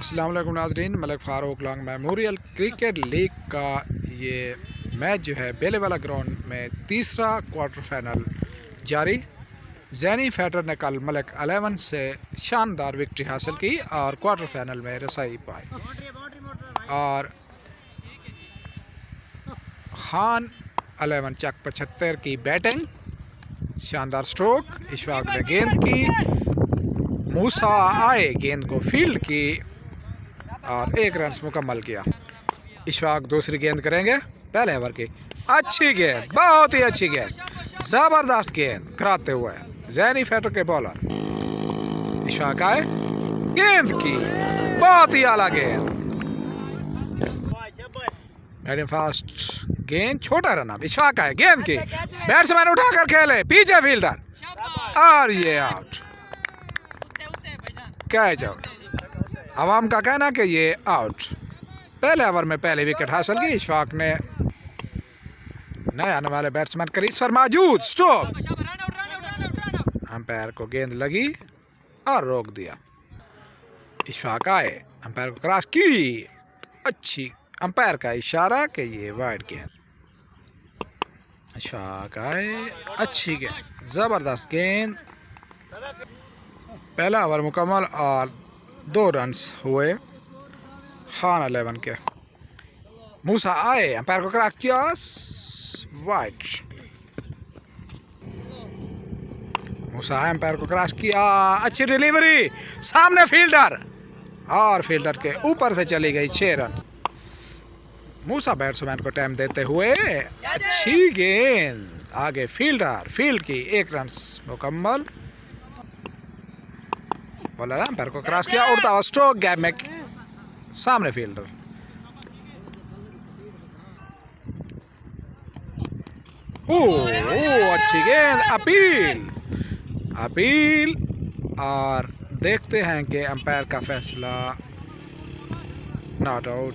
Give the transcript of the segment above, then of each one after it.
अस्सलाम वालेकुम नाज़रीन, Malik Farooq long memorial cricket league का ये मैच जो है बेलेवाला ग्राउंड में तीसरा क्वार्टर फाइनल जारी। जैनी फैटर ने कल मलिक 11 से शानदार विक्ट्री हासिल की और क्वार्टर फाइनल में रसाई पाई। और खान 11 चक 75 की बैटिंग, शानदार स्ट्रोक, इशफाक ने गेंद की, मूसा आए गेंद को फील्ड की और 1 रन मुकम्मल किया। इशफाक दूसरी गेंद करेंगे पहले ओवर की। अच्छी गेंद, बहुत ही अच्छी गेंद, जबरदस्त गेंद कराते हुए जैनी फैटर के बॉलर इशफाक आए, गेंद की, बहुत ही आला गेंद, मीडियम फास्ट गेंद, छोटा रन अप। इशफाक आए, गेंद की, बैट्समैन उठाकर खेले, पीछे फील्डर और ये आउट, कैच आउट। अवाम का कहना कि ये आउट। पहले ओवर में पहले विकेट हासिल की इशफाक ने। नए आने वाले बैट्समैन क्रीज पर मौजूद, स्ट्रोक, अंपायर को गेंद लगी और रोक दिया। इशफाक आए, अंपायर को क्रॉस की, अच्छी, अंपायर का इशारा कि ये वाइड गेंद। इशफाक आए, अच्छी गेंद, जबरदस्त गेंद। पहला ओवर मुकम्मल और 2 रन्स हुए खान 11 के। मूसा आए, अंपायर को क्रॉस किया, वाइड। मूसा आए, अंपायर को क्रॉस किया, अच्छी डिलीवरी, सामने फील्डर और फील्डर के ऊपर से चली गई, 6 रन। मूसा बैट्समैन को टाइम देते हुए, अच्छी गेंद, आगे फील्डर, फील्ड की, 1 रन मुकम्मल। बॉलर अंपायर को क्रॉस किया, उड़ता हुआ स्ट्रोक, गैप में सामने फील्डर। अच्छी गेंद, अपील और देखते हैं कि अंपायर का फैसला नॉट आउट।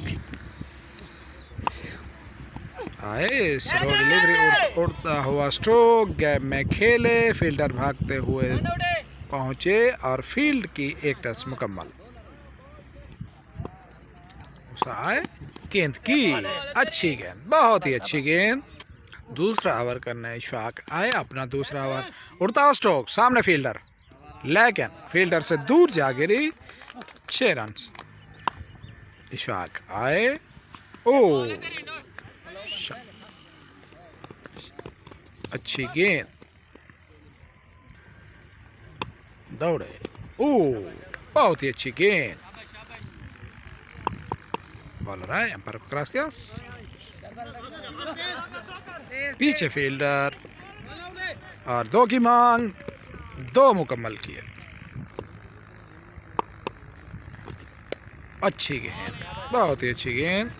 आए, स्लो डिलीवरी, उड़ता हुआ स्ट्रोक, गैप में खेले, फील्डर भागते हुए पहुंचे और फील्ड की 1 टच मुकम्मल। आए, गेंद की, अच्छी गेंद, बहुत ही अच्छी गेंद। दूसरा ओवर करने इशफाक आए, अपना दूसरा ओवर, उड़ता हुआ स्ट्रोक, सामने फील्डर, लेकिन फील्डर से दूर जा गिरी, 6 रन। इशफाक आए, अच्छी गेंद, दौड़े, बहुत ही अच्छी गेंद। बॉलर आए, अंपायर को क्रॉस किया, पीछे फील्डर और 2 की मांग, 2 मुकम्मल किए। अच्छी गेंद, बहुत ही अच्छी गेंद,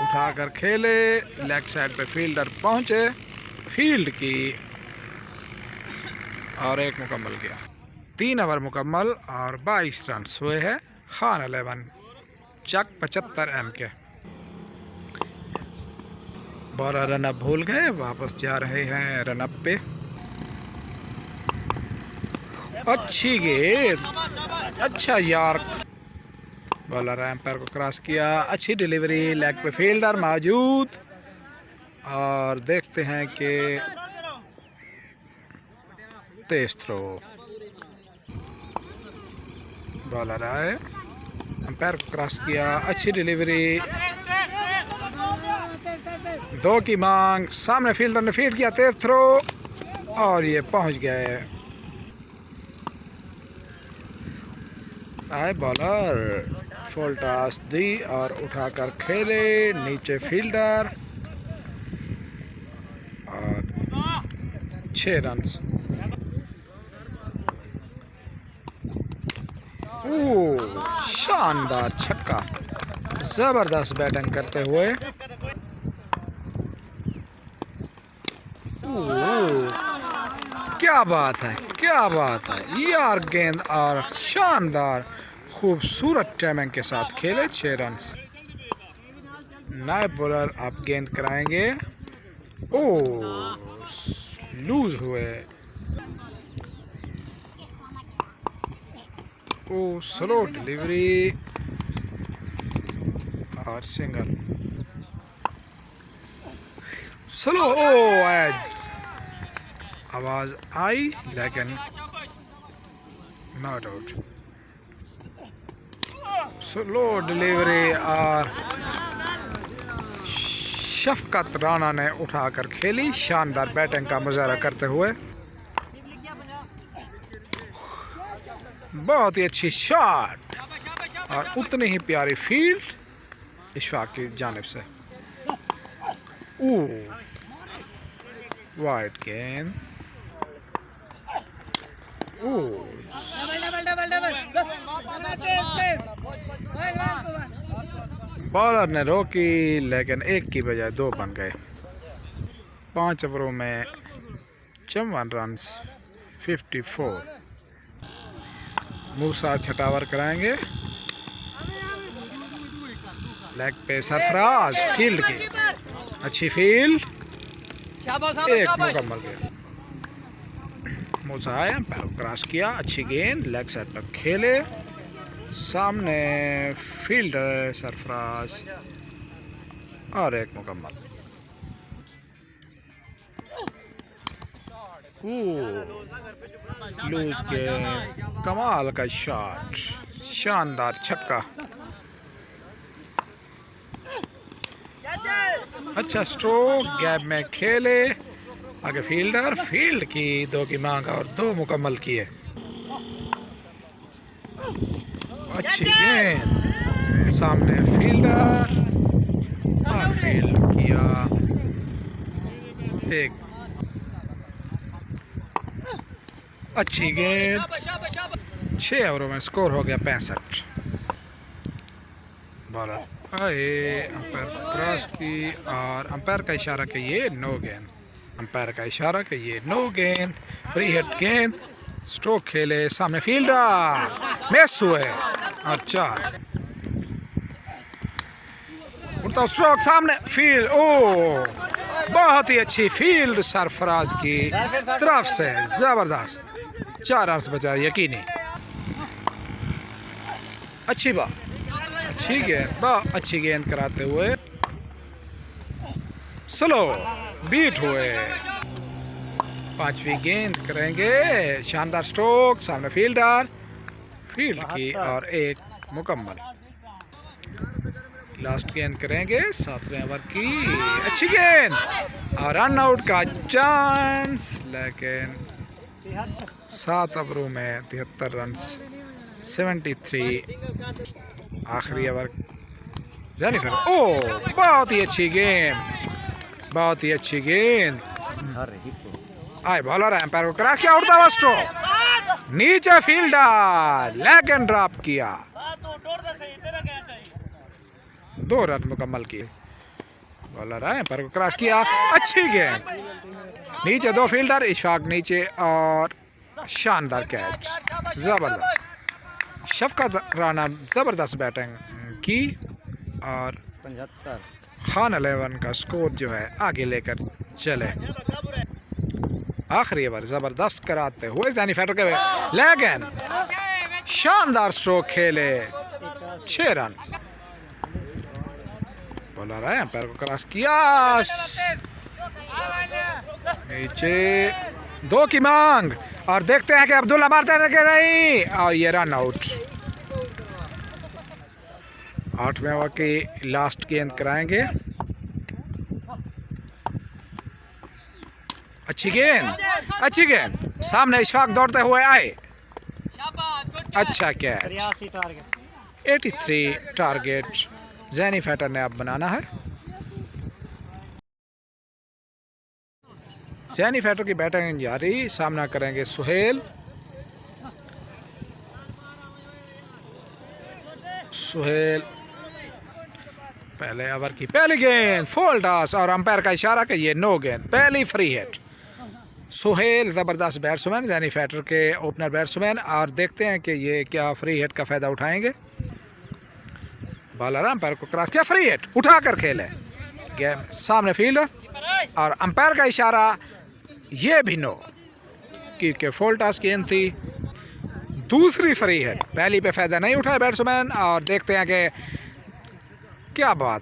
उठाकर खेले, लेग साइड पे फील्डर पहुंचे, फील्ड की और 1 मुकम्मल किया। 3 ओवर मुकम्मल और 22 रन हुए हैं। खान 11 चक 75 एम के। बॉलर रनअप भूल गए, वापस जा रहे हैं रनअप पे। अच्छी गेंद, अच्छा यार्क, बॉलर एम्पायर को क्रॉस किया, अच्छी डिलीवरी, लेग पे फील्डर मौजूद और देखते हैं कि तेज थ्रो। बॉलर आए, अंपायर को क्रॉस किया, अच्छी डिलीवरी, 2 की मांग, सामने फील्डर ने फील्ड किया, तेज थ्रो और ये पहुंच गए। आए, बॉलर फुल टॉस दी और उठाकर खेले, नीचे फील्डर और 6 रन। शानदार छक्का, जबरदस्त बैटिंग करते हुए। क्या बात है, क्या बात है, यार गेंद और शानदार खूबसूरत टाइमिंग के साथ खेले, 6 रन। नायब बॉलर आप गेंद कराएंगे, लूज हुए, ओ स्लो डिलीवरी और सिंगल स्लो। ओ आवाज आई लेकिन नॉट आउट। स्लो डिलीवरी और शफकत राणा ने उठाकर खेली, शानदार बैटिंग का मुजाहरा करते हुए। बहुत ही अच्छी शॉट और उतनी ही प्यारी फील्ड इशफाक की जानिब से। वाइड गेंद। बॉलर ने रोकी लेकिन एक की बजाय दो बन गए। 5 ओवरों में 54 रन 54। मूसा छठा ओवर कराएंगे। लेग पे सरफराज फील्ड की अच्छी फील्ड, एक मुकम्मल गया। मूसा आया, पैर क्रॉस किया, अच्छी गेंद लेग साइड पर खेले, सामने फील्डर सरफराज और एक मुकम्मल। लूज गेंद, कमाल का शॉट, शानदार छक्का। अच्छा स्ट्रोक, गैप में खेले, आगे फील्डर फील्ड की 2 की मांग और 2 मुकम्मल किए। अच्छी गेंद, सामने फील्डर और फील्ड किया एक। अच्छी गेंद। 6 ओवरों में स्कोर हो गया 65। बॉलर आए, अंपायर क्रॉस की और अंपायर का इशारा कि ये नो गेंद। अंपायर का इशारा कि ये नो गेंद, फ्री हिट गेंद। स्ट्रोक खेले, सामने फील्डर मिस हुए और 4। उड़ता स्ट्रोक, सामने फील्ड। ओ बहुत ही अच्छी फील्ड सरफराज की तरफ से, जबरदस्त। 4 रन बचा, यकीनी। अच्छी बात, अच्छी गेंद, बहुत अच्छी गेंद कराते हुए स्लो बीट हुए। 5वीं गेंद करेंगे, शानदार स्ट्रोक, सामने फील्डर फील्ड की और एक मुकम्मल। लास्ट गेंद करेंगे 7वें ओवर की, अच्छी गेंद और रन आउट का चांस, लेकिन 7 ओवरों में 73 रन 73। आखिरी ओवर जेनिफर। ओ बहुत ही अच्छी गेंद, बहुत ही अच्छी गेंद। आए बॉलर, एम्पायर को करा क्या, उड़ता हुआ स्ट्रोक, नीचे फील्डर लेग एंड ड्रॉप किया, 2 रन मुकम्मल किए। बॉलर आए, एम्पायर को क्रॉस किया, अच्छी गेंद, नीचे 2 फील्डर, इशफाक नीचे और शानदार कैच, जबरदस्त। शफकत राणा जबरदस्त बैटिंग की और 75 खान 11 का स्कोर जो है आगे लेकर चले। आखिरी ओवर जबरदस्त कराते हुए जेनिफर के लेग एंड, शानदार स्ट्रोक खेले, 6 रन। बॉलर है, एम्पायर को क्रॉस किया, नीचे 2 की मांग और देखते हैं कि अब्दुल्ला मारते हैं कि नहीं, और ये रन आउट। 8वें ओवर की लास्ट गेंद कराएंगे। अच्छी गेंद, अच्छी गेंद, सामने इशफाक दौड़ते हुए आए, अच्छा कैच। 83 टारगेट जेनिफर ने अब बनाना है। जेनिफर की बैटिंग जारी, सामना करेंगे सुहेल। सुहेल पहले ओवर की पहली गेंद, फुल टॉस और अंपायर का इशारा कि ये नो गेंद, पहली फ्री हिट। सुहेल ज़बरदस्त बैट्समैन, जेनिफर के ओपनर बैट्समैन, और देखते हैं कि ये क्या फ्री हिट का फ़ायदा उठाएंगे। बॉलर अंपायर को क्रॉस किया, फ्री हिट उठाकर खेले, गेम सामने फील्डर और अंपायर का इशारा ये भी नो, क्योंकि फुल टॉस गेंद थी। दूसरी फ्री हिट, पहली पे फ़ायदा नहीं उठाया बैट्समैन। और देखते हैं कि क्या बात,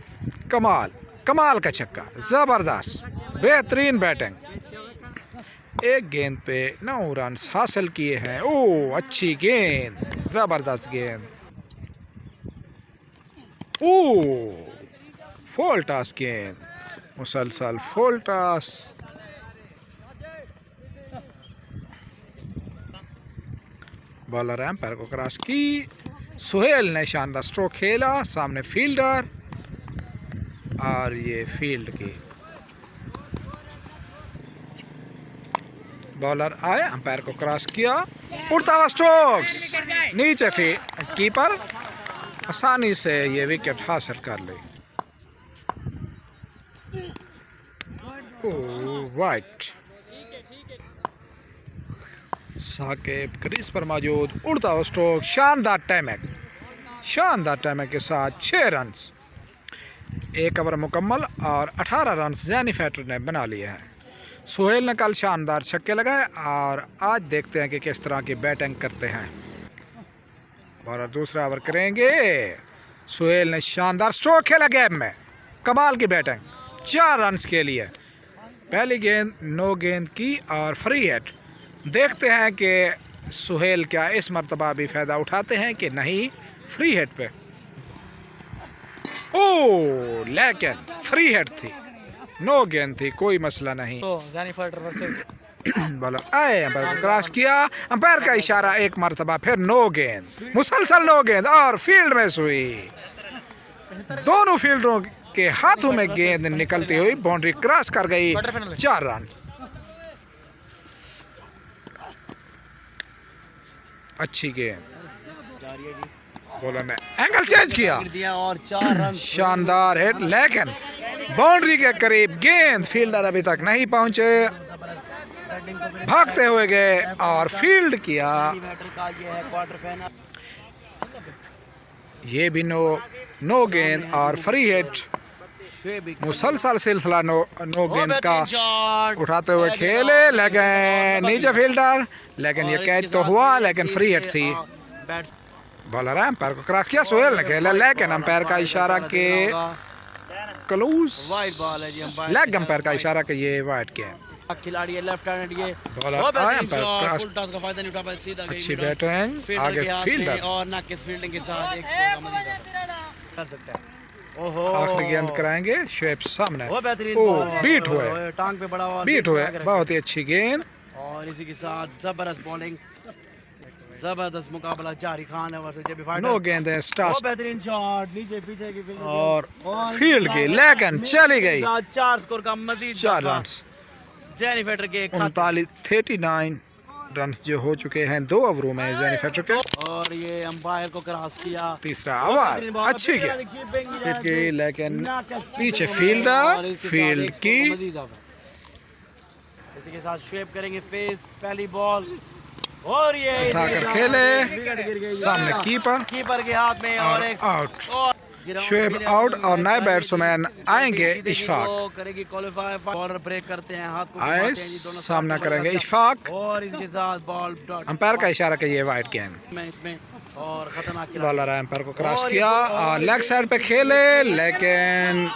कमाल कमाल का छक्का, ज़बरदस्त बेहतरीन बैटिंग। एक गेंद पे 9 रन हासिल किए हैं। ओह अच्छी गेंद, ज़बरदस्त गेंद। ओह फुल टॉस गेंद, मुसलसल फुल टॉस। बॉलर एम्पायर को क्रॉस की, सुहेल ने शानदार स्ट्रोक खेला, सामने फील्डर और ये फील्ड की। बॉलर आए, अंपायर को क्रॉस किया, उड़ता हुआ स्ट्रोक्स नीचे कीपर आसानी से ये विकेट हासिल कर ली। वाइट, साकिब क्रीज पर मौजूद, उड़ता हुआ स्ट्रोक, शानदार टाइमिंग के साथ 6 रन, 1 ओवर मुकम्मल और 18 रन जैनी फैटर ने बना लिए हैं। सुहेल ने कल शानदार छक्के लगाए और आज देखते हैं कि किस तरह की बैटिंग करते हैं। और दूसरा ओवर करेंगे। सुहेल ने शानदार स्ट्रोक खेला गेम में, कमाल की बैटिंग, 4 रन के लिए। पहली गेंद 9 गेंद की और फ्री हिट। देखते हैं कि सुहेल क्या इस मर्तबा भी फ़ायदा उठाते हैं कि नहीं फ्री हिट पे। ओह लेकिन फ्री हिट थी, 9 गेंद थी, कोई मसला नहीं। बॉलर आए, अंपायर को क्रॉस किया, अंपायर का इशारा, एक मर्तबा फिर 9 गेंद, मुसलसल 9 गेंद और फील्ड में सुई। दोनों फील्डरों के हाथों में गेंद निकलती हुई बाउंड्री क्रॉस कर गई, 4 रन। अच्छी गेंद, बॉलर ने एंगल चेंज किया और 4 रन, शानदार हिट, लेकिन बाउंड्री के करीब गेंद, फील्डर अभी तक नहीं पहुंचे, भागते हुए गए और फील्ड किया। ये भी 9 गेंद और फ्री हिट, मुसलसल सिलसिला 9 गेंद का उठाते हुए खेले, लेकिन नीचे फील्डर, लेकिन ये कैच तो हुआ, लेकिन फ्री हिट थी। बॉलर है, अंपायर को क्रॉस किया, सोहेल ने खेला, लेकिन अंपायर का इशारा के क्लोज लेग, अंपायर का इशारा के ये वाइड के खिलाड़ी है लेफ्ट हैंड, ये बॉलर आए, अंपायर क्रॉस, फुल टॉस का फायदा नहीं उठा पाया, सीधा अच्छी बैटिंग, आगे फील्डर और नाकिस फील्डिंग के साथ एक स्कोर का मजीद कर सकता है। ओहो, आखिरी गेंद कराएंगे, शेप सामने, वो बेहतरीन ओह बीट हुए, टांग पे बड़ा हुआ, बीट हुए, बहुत ही अच्छी गेंद। और इसी के साथ जबरदस्त बॉलिंग, जबरदस्त मुकाबला जारी, खान वर्सेस जेबी फाइटर। 9 गेंदें स्टार्ट, बेहतरीन शॉट, नीचे पीछे की फील्ड और फील्ड की, लेकिन चली गई, 4 स्कोर का मजीद 4 रन, जेनी फेटर के 39 रन जो हो चुके हैं 2 ओवरों में जेनी फेटर के। और ये अंपायर को क्रॉस किया, तीसरा ओवर अच्छी की, लेकिन पीछे फील्डर, फील्ड की। इसी के साथ स्वेप करेंगे फेस, पहली बॉल और ये उठाकर खेले, सामने कीपर के हाथ में और एक आउट, शुएब आउट और नए बैट्समैन आएंगे इशफाक, करेगी क्वालीफाई, बॉलर ब्रेक करते हैं, हाथ को आए, सामना करेंगे इशफाक, और इसके साथ बॉल अंपायर का इशारा के ये वाइड गेंद में इसमें और खतरनाक बॉलर है, अंपायर को क्रॉस किया और लेग साइड पे खेले, लेकिन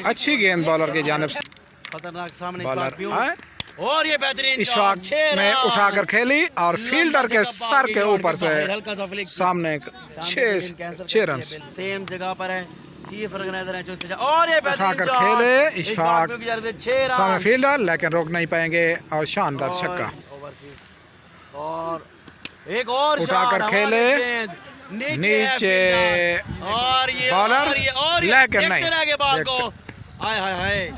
अच्छी गेंद बॉलर की जानिब से, खतरनाक सामने बॉलर आए, और ये बेहतरीन इशफाक ने उठाकर खेली और फील्डर के सर के ऊपर से सामने 6 रन, सेम जगह पर है, चीफ ऑर्गेनाइजर है, और ये उठाकर खेले, इशफाक सामने फील्डर, लेकिन रोक नहीं पाएंगे और शानदार छक्का, और एक और उठाकर खेले, नीचे और ये बॉलर, लेकिन नहीं, हाय हाय हाय।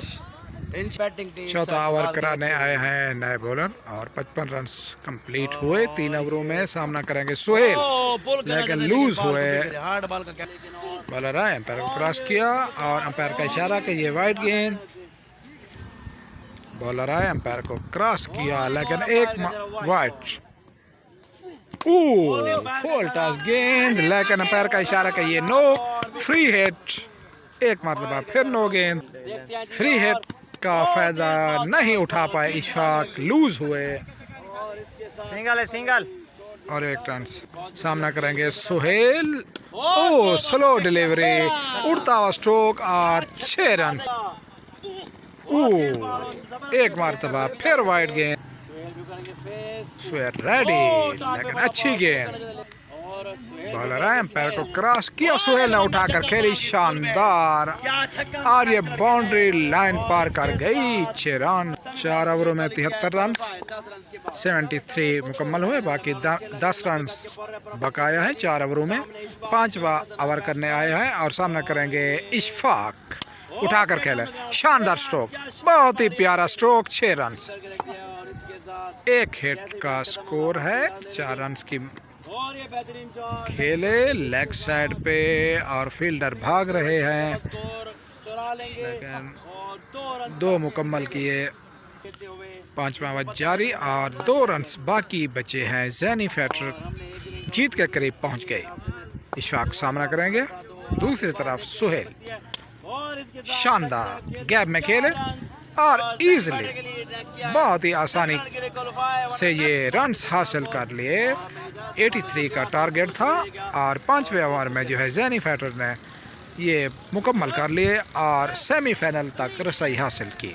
चौथा ओवर कराने आए हैं नए बॉलर और 55 रन कंप्लीट हुए 3 ओवरों में। सामना करेंगे सुहेल, लेकिन लूज हुए, बॉलर आए, अंपायर को क्रॉस किया और अंपायर का इशारा कि ये वाइड गेंद, बॉलर आए, अंपायर को क्रॉस किया, लेकिन एक वाइड, फुल टॉस गेंद, लेकिन अंपायर का इशारा कि ये नो, फ्री हिट, एक मरतबा फिर 9 गेंद, फ्री हिट का फायदा नहीं उठा पाए इशफाक, लूज हुए, सिंगल है, सिंगल और 1 रन। सामना करेंगे सुहेल। ओ स्लो डिलीवरी, उड़ता हुआ स्ट्रोक और 6 रन। एक मरतबा फिर वाइड गेंद, सुहेल रेडी, लेकिन अच्छी गेंद। बॉलर एम्पायर को क्रॉस किया, सुहेल ने उठाकर खेली, शानदार, और ये बाउंड्री लाइन पार कर गई। 6 रन। 4 ओवरों में 73 रन, 73 मुकम्मल हुए, बाकी 10 रन बकाया है 4 ओवरों में। 5वां ओवर करने आए हैं और सामना करेंगे इशफाक। उठाकर खेले, शानदार स्ट्रोक, बहुत ही प्यारा स्ट्रोक, 6 रन। 1 हिट का स्कोर है, 4 रन की खेले लेग साइड पे और फील्डर भाग रहे हैं, लेकिन 2 मुकम्मल किए। 5वां ओवर जारी और 2 रन बाकी बचे हैं। ज़ैनी फैटर जीत के करीब पहुंच गए। इशफाक सामना करेंगे, दूसरी तरफ सुहेल, शानदार गैप में खेले और इजीली, बहुत ही आसानी से ये रन्स हासिल कर लिए। 83 का टारगेट था और 5वें ओवर में जो है ज़ैनी फैटर ने ये मुकम्मल कर लिए और सेमीफाइनल तक रसाई हासिल की।